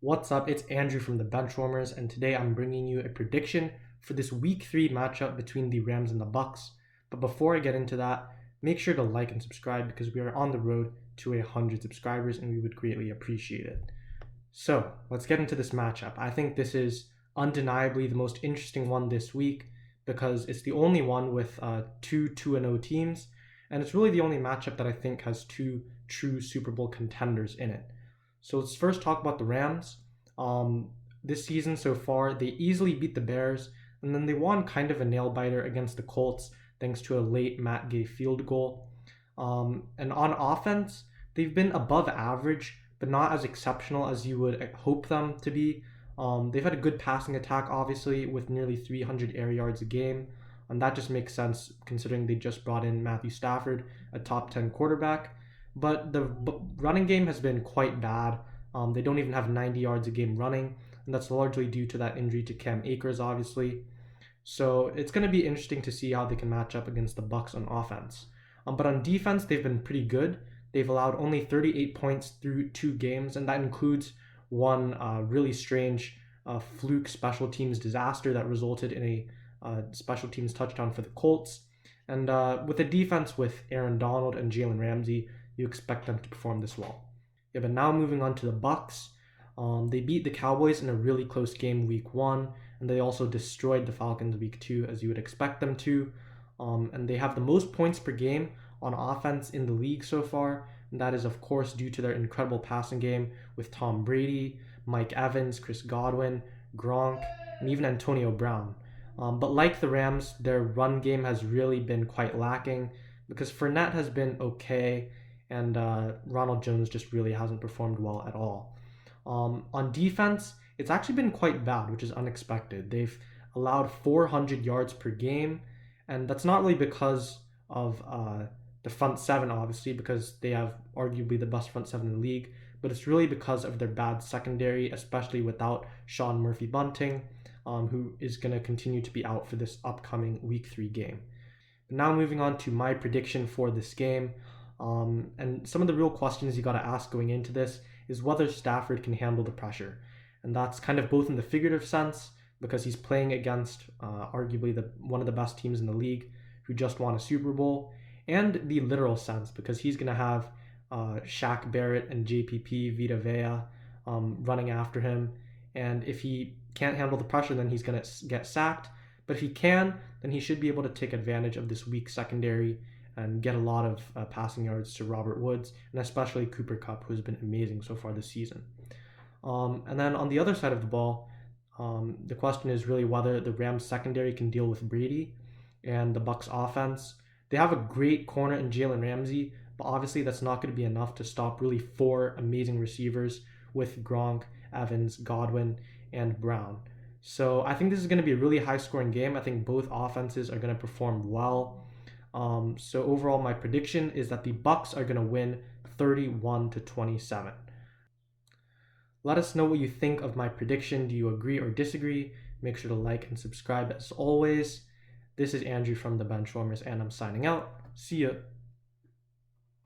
What's up? It's Andrew from the Benchwarmers, and today I'm bringing you a prediction for this Week 3 matchup between the Rams and the Bucks. But before I get into that, make sure to like and subscribe because we are on the road to 100 subscribers and we would greatly appreciate it. So let's get into this matchup. I think this is undeniably the most interesting one this week because it's the only one with two 2-0 teams, and it's really the only matchup that I think has two true Super Bowl contenders in it. So let's first talk about the Rams. This season so far, they easily beat the Bears, and then they won kind of a nail biter against the Colts thanks to a late Matt Gay field goal. And on offense, they've been above average, but not as exceptional as you would hope them to be. They've had a good passing attack, obviously, with nearly 300 air yards a game, and that just makes sense considering they just brought in Matthew Stafford, a top 10 quarterback. But the running game has been quite bad. They don't even have 90 yards a game running, and that's largely due to that injury to Cam Akers, obviously. So it's going to be interesting to see how they can match up against the Bucks on offense. But on defense, they've been pretty good. They've allowed only 38 points through 2 games, and that includes one really strange fluke special teams disaster that resulted in a special teams touchdown for the Colts. And with a defense with Aaron Donald and Jalen Ramsey, you expect them to perform this well. Yeah, but now moving on to the Bucks. They beat the Cowboys in a really close game week 1, and they also destroyed the Falcons week 2, as you would expect them to. And they have the most points per game on offense in the league so far, and that is of course due to their incredible passing game with Tom Brady, Mike Evans, Chris Godwin, Gronk, and even Antonio Brown. But like the Rams, their run game has really been quite lacking because Fournette has been okay, and Ronald Jones just really hasn't performed well at all. On defense, it's actually been quite bad, which is unexpected. They've allowed 400 yards per game, and that's not really because of the front seven, obviously, because they have arguably the best front seven in the league, but it's really because of their bad secondary, especially without Sean Murphy-Bunting, who is going to continue to be out for this upcoming Week 3 game. Now moving on to my prediction for this game. And some of the real questions you got to ask going into this is whether Stafford can handle the pressure. And that's kind of both in the figurative sense, because he's playing against arguably one of the best teams in the league who just won a Super Bowl, and the literal sense, because he's going to have Shaq Barrett and JPP, Vita Vea running after him. And if he can't handle the pressure, then he's going to get sacked. But if he can, then he should be able to take advantage of this weak secondary and get a lot of passing yards to Robert Woods, and especially Cooper Kupp, who's been amazing so far this season. And then on the other side of the ball, the question is really whether the Rams secondary can deal with Brady and the Bucks offense. They have a great corner in Jalen Ramsey, but obviously that's not going to be enough to stop really 4 amazing receivers with Gronk, Evans, Godwin, and Brown. So I think this is going to be a really high-scoring game. I think both offenses are going to perform well. So overall, my prediction is that the Bucks are going to win 31-27. Let us know what you think of my prediction. Do you agree or disagree? Make sure to like and subscribe as always. This is Andrew from the Benchwarmers, and I'm signing out. See ya.